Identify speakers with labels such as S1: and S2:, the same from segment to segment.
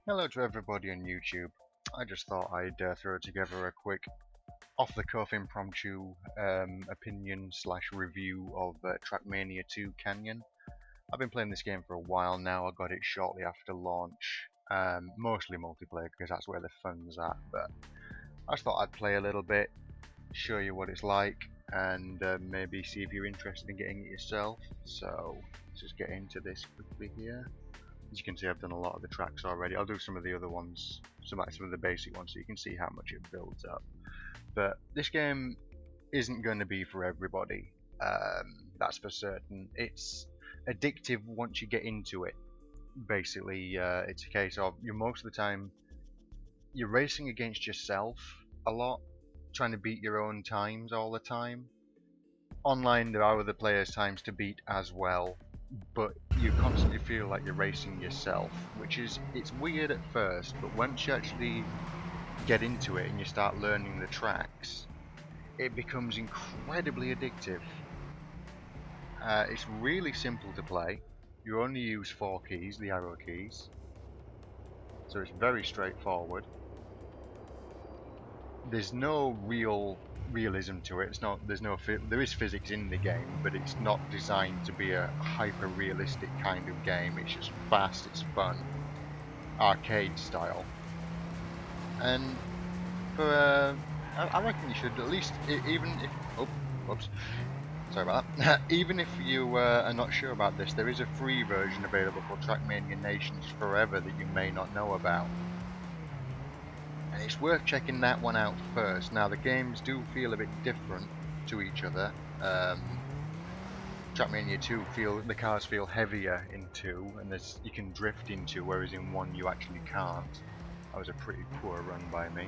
S1: Hello to everybody on YouTube. I just thought I'd throw together a quick off-the-cuff impromptu opinion slash review of TrackMania 2 Canyon. I've been playing this game for a while now. I got it shortly after launch, mostly multiplayer because that's where the fun's at, but I just thought I'd play a little bit, show you what it's like, and maybe see if you're interested in getting it yourself. So let's just get into this quickly here. As you can see, I've done a lot of the tracks already. I'll do some of the other ones, some of the basic ones, so you can see how much it builds up. But this game isn't going to be for everybody, that's for certain. It's addictive once you get into it. Basically, it's a case of most of the time you're racing against yourself a lot, trying to beat your own times all the time. Online, there are other players' times to beat as well, but you constantly feel like you're racing yourself, it's weird at first, but once you actually get into it and you start learning the tracks, it becomes incredibly addictive. It's really simple to play. You only use 4 keys, the arrow keys, so it's very straightforward. There's no realism to it. There is physics in the game, but it's not designed to be a hyper realistic kind of game. It's just fast, it's fun, arcade style. And for I reckon you should at least, even if whoops, sorry about that. Even if you are not sure about this, there is a free version available called TrackMania Nations Forever that you may not know about. And it's worth checking that one out first. Now, the games do feel a bit different to each other. TrackMania 2 the cars feel heavier in 2, and you can drift in 2, whereas in 1 you actually can't. That was a pretty poor run by me.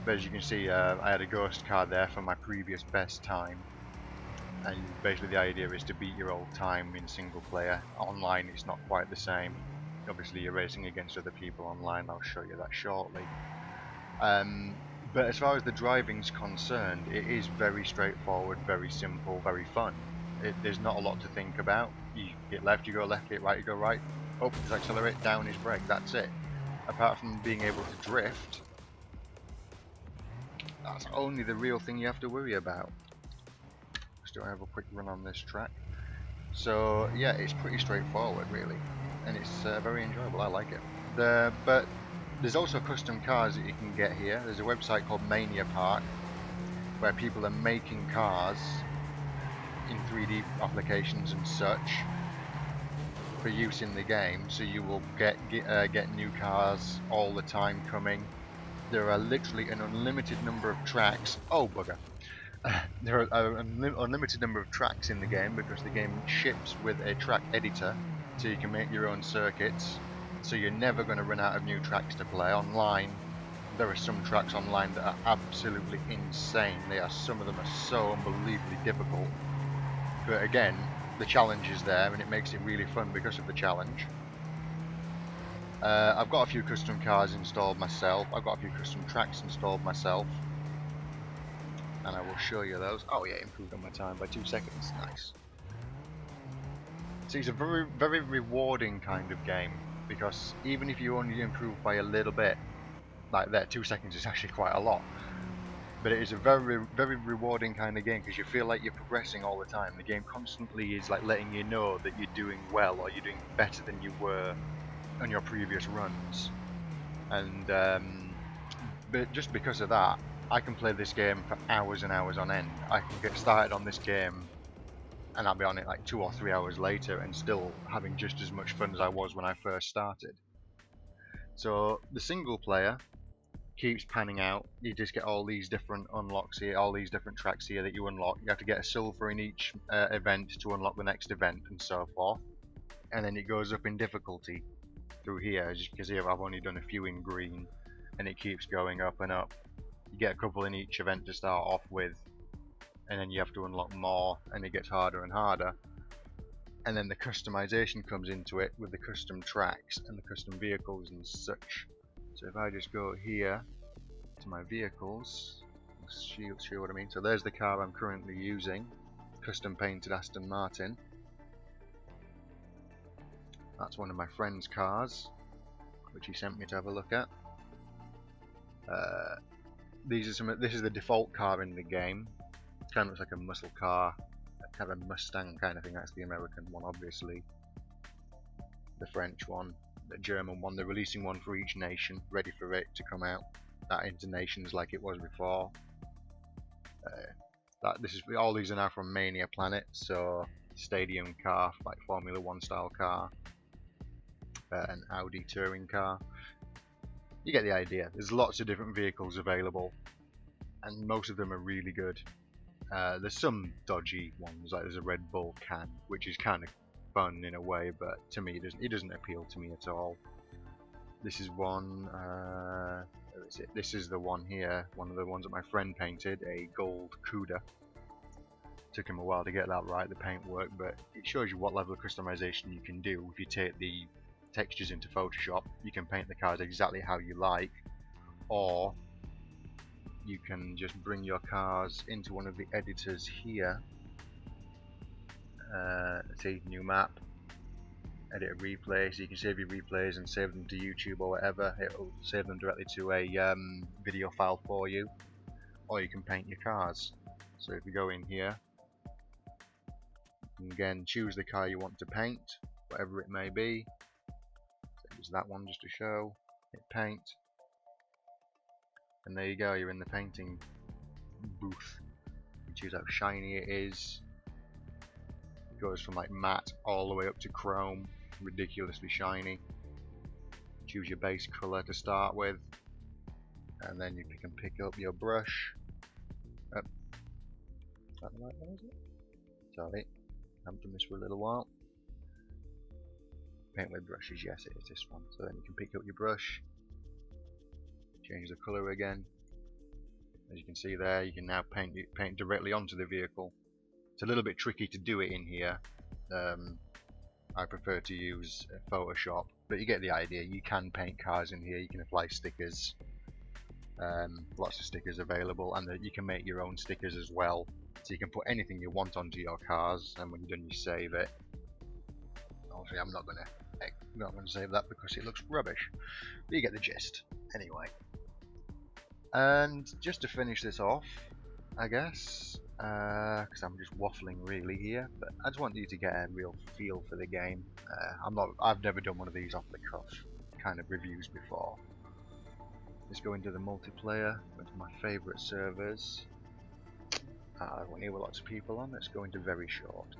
S1: But as you can see, I had a ghost car there for my previous best time. And basically the idea is to beat your old time in single player. Online it's not quite the same. Obviously you're racing against other people online, I'll show you that shortly. But as far as the driving's concerned, it is very straightforward, very simple, very fun. There's not a lot to think about. You hit left, you go left, hit right, you go right. Up is accelerate, down is brake, that's it. Apart from being able to drift, that's only the real thing you have to worry about. Let's do have a quick run on this track. So yeah, it's pretty straightforward really, and it's very enjoyable. I like it. But there's also custom cars that you can get here. There's a website called Mania Park where people are making cars in 3D applications and such for use in the game. So you will get new cars all the time coming. There are literally an unlimited number of tracks. Oh bugger! There are an unlimited number of tracks in the game because the game ships with a track editor, so you can make your own circuits. So you're never going to run out of new tracks to play. Online, there are some tracks online that are absolutely insane. Some of them are so unbelievably difficult. But again, the challenge is there, and it makes it really fun because of the challenge. I've got a few custom cars installed myself. I've got a few custom tracks installed myself, and I will show you those. Oh yeah, improved on my time by 2 seconds. Nice. So it's a very, very rewarding kind of game, because even if you only improve by a little bit, like that, 2 seconds is actually quite a lot. But it is a very, very rewarding kind of game because you feel like you're progressing all the time. The game constantly is like letting you know that you're doing well, or you're doing better than you were on your previous runs. And but just because of that, I can play this game for hours and hours on end. I can get started on this game and I'll be on it like 2 or 3 hours later and still having just as much fun as I was when I first started. So the single player keeps panning out. You just get all these different unlocks here, all these different tracks here that you unlock. You have to get a silver in each event to unlock the next event and so forth. And then it goes up in difficulty through here. As you can see, I've only done a few in green, and it keeps going up and up. You get a couple in each event to start off with, and then you have to unlock more, and it gets harder and harder. And then the customization comes into it with the custom tracks and the custom vehicles and such. So if I just go here to my vehicles, see what I mean. So there's the car I'm currently using, custom painted Aston Martin. That's one of my friend's cars. which he sent me to have a look at. This is the default car in the game. It kind of looks like a muscle car, kind of a Mustang kind of thing. That's the American one, obviously. The French one, the German one. They're releasing one for each nation, ready for it to come out. That into nations like it was before. All these are now from Mania Planet, so stadium car, like Formula 1 style car, an Audi touring car. You get the idea. There's lots of different vehicles available, and most of them are really good. There's some dodgy ones, like there's a Red Bull can, which is kind of fun in a way, but to me it doesn't appeal to me at all. This is one. Where is it? This is the one here. One of the ones that my friend painted, a gold Cuda. Took him a while to get that right, the paintwork, but it shows you what level of customization you can do. If you take the textures into Photoshop, you can paint the cars exactly how you like, or you can just bring your cars into one of the editors here. See, new map, edit a replay, so you can save your replays and save them to YouTube or whatever. It'll save them directly to a video file for you, or you can paint your cars. So if you go in here, you can again choose the car you want to paint, whatever it may be. Use that one just to show. Hit paint, and there you go. You're in the painting booth. You choose how shiny it is. It goes from like matte all the way up to chrome, ridiculously shiny. Choose your base color to start with, and then you can pick up your brush. Is that the right one, is it? Sorry, I haven't done this for a little while. Paint with brushes, yes it is this one. So then you can pick up your brush, change the colour again. As you can see there, you can now paint directly onto the vehicle. It's a little bit tricky to do it in here. I prefer to use Photoshop, but you get the idea. You can paint cars in here, you can apply stickers. Lots of stickers available, and you can make your own stickers as well. So you can put anything you want onto your cars, and when you're done you save it. Obviously I'm not going to save that because it looks rubbish, but you get the gist anyway. And just to finish this off, I guess, because I'm just waffling really here, but I just want you to get a real feel for the game. I've never done one of these off the cuff kind of reviews before. Let's go into the multiplayer, go to my favourite servers. One here with lots of people on. Let's go into very short.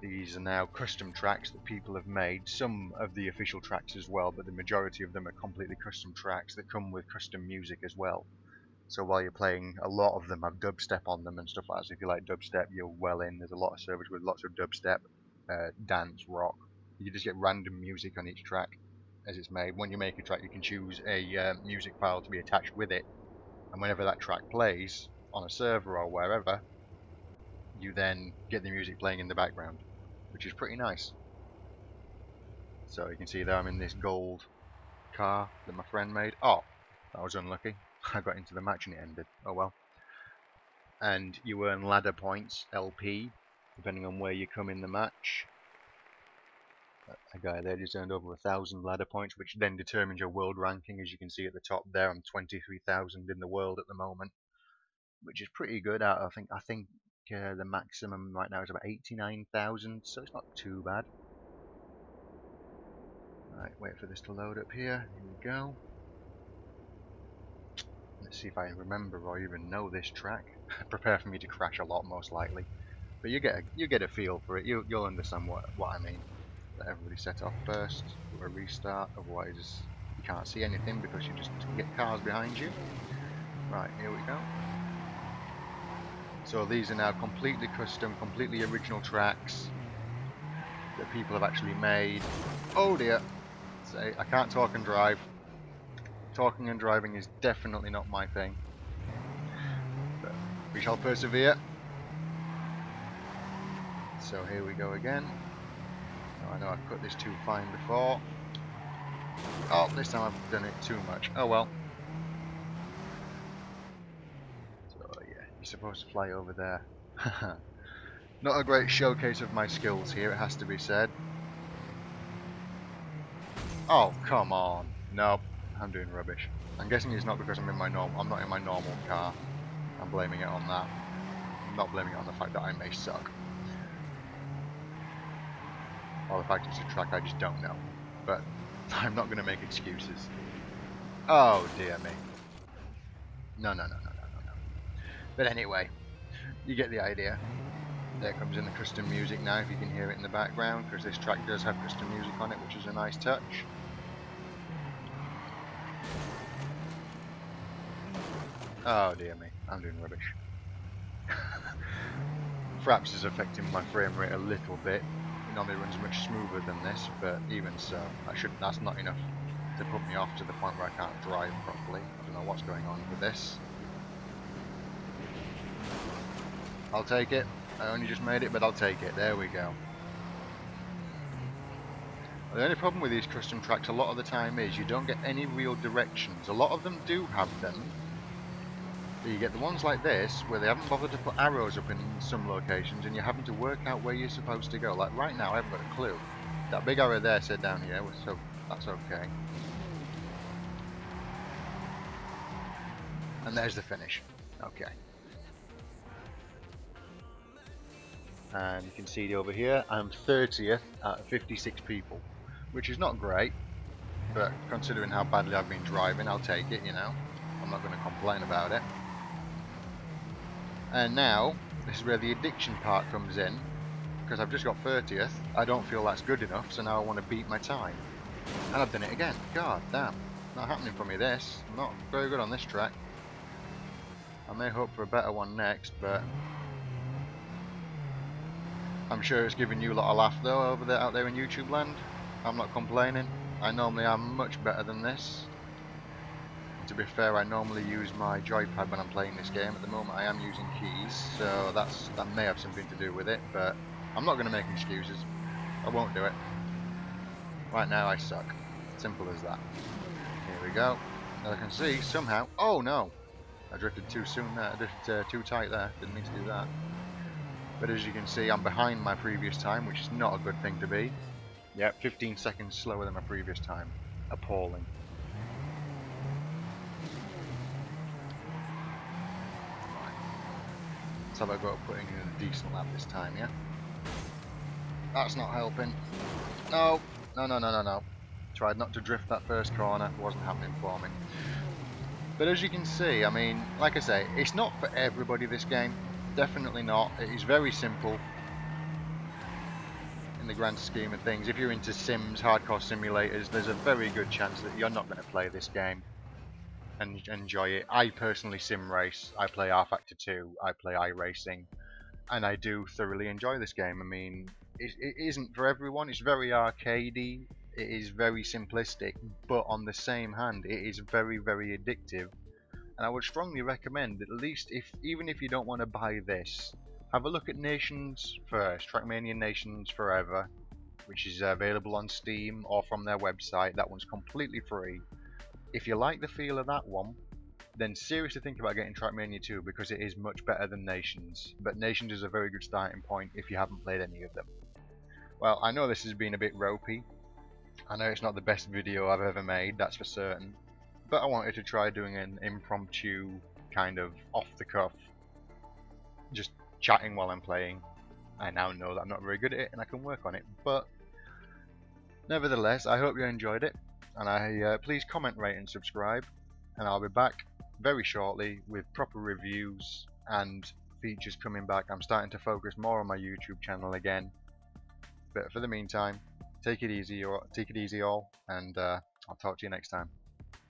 S1: These are now custom tracks that people have made, some of the official tracks as well, but the majority of them are completely custom tracks that come with custom music as well. So while you're playing, a lot of them have dubstep on them and stuff like that, so if you like dubstep, you're well in. There's a lot of servers with lots of dubstep, dance, rock. You just get random music on each track as it's made. When you make a track, you can choose a music file to be attached with it, and whenever that track plays on a server or wherever, you then get the music playing in the background, which is pretty nice. So you can see there I'm in this gold car that my friend made. Oh, that was unlucky. I got into the match and it ended. Oh well. And you earn ladder points, LP, depending on where you come in the match. A guy there just earned over 1,000 ladder points, which then determines your world ranking. As you can see at the top there, I'm 23,000 in the world at the moment, which is pretty good. I think the maximum right now is about 89,000, so it's not too bad. Right, wait for this to load up here. Here we go. Let's see if I remember or even know this track. Prepare for me to crash a lot, most likely. But you get a feel for it. You'll understand what I mean. Let everybody set off first. Do a restart. Otherwise, you can't see anything because you just get cars behind you. Right, here we go. So these are now completely custom, completely original tracks that people have actually made. Oh dear. Say, I can't talk and drive. Talking and driving is definitely not my thing. But we shall persevere. So here we go again. Now, I know I've cut this too fine before. Oh, this time I've done it too much. Oh well. So yeah, you're supposed to fly over there. Not a great showcase of my skills here, it has to be said. Oh, come on. Nope, I'm doing rubbish. I'm guessing it's not because I'm not in my normal car. I'm blaming it on that. I'm not blaming it on the fact that I may suck. Or the fact it's a track I just don't know. But I'm not going to make excuses. Oh, dear me. No, no, no, no, no, no, no. But anyway, you get the idea. There comes in the custom music now, if you can hear it in the background, because this track does have custom music on it, which is a nice touch. Oh dear me, I'm doing rubbish. Fraps is affecting my frame rate a little bit. It normally runs much smoother than this, but even so, that's not enough to put me off to the point where I can't drive properly. I don't know what's going on with this. I'll take it. I only just made it, but I'll take it. There we go. The only problem with these custom tracks a lot of the time is you don't get any real directions. A lot of them do have them. But you get the ones like this, where they haven't bothered to put arrows up in some locations, and you're having to work out where you're supposed to go. Like right now, I haven't got a clue. That big arrow there said down here, so that's okay. And there's the finish. Okay. And you can see over here, I'm 30th out of 56 people, which is not great, but considering how badly I've been driving, I'll take it, you know. I'm not going to complain about it. And now, this is where the addiction part comes in, because I've just got 30th, I don't feel that's good enough, so now I want to beat my time. And I've done it again. God damn. Not happening for me this. I'm not very good on this track. I may hope for a better one next, but I'm sure it's giving you a lot of laugh though out there in YouTube land. I'm not complaining. I normally am much better than this. To be fair, I normally use my joypad when I'm playing this game. At the moment I am using keys, so that may have something to do with it, but I'm not going to make excuses. I won't do it. Right now I suck. Simple as that. Here we go. As I can see, somehow... Oh no! I drifted too soon there. I drifted too tight there. Didn't mean to do that. But as you can see, I'm behind my previous time, which is not a good thing to be. Yep, 15 seconds slower than my previous time. Appalling. Let's have a go at putting in a decent lap this time, yeah? That's not helping. No, no, no, no, no, no. Tried not to drift that first corner, wasn't happening for me. But as you can see, I mean, like I say, it's not for everybody, this game. Definitely not. It is very simple in the grand scheme of things. If you're into sims, hardcore simulators, there's a very good chance that you're not going to play this game and enjoy it. I personally sim race. I play R-Factor 2, I play iRacing, and I do thoroughly enjoy this game. I mean, it isn't for everyone. It's very arcadey. It is very simplistic, but on the same hand, it is very, very addictive. And I would strongly recommend, at least even if you don't want to buy this, have a look at Nations first, TrackMania Nations Forever, which is available on Steam or from their website. That one's completely free. If you like the feel of that one, then seriously think about getting TrackMania 2, because it is much better than Nations. But Nations is a very good starting point if you haven't played any of them. Well, I know this has been a bit ropey. I know it's not the best video I've ever made, that's for certain. But I wanted to try doing an impromptu, kind of off-the-cuff, just chatting while I'm playing. I now know that I'm not very good at it and I can work on it, but nevertheless, I hope you enjoyed it, and please comment, rate and subscribe, and I'll be back very shortly with proper reviews and features coming back. I'm starting to focus more on my YouTube channel again, but for the meantime, take it easy all, and I'll talk to you next time.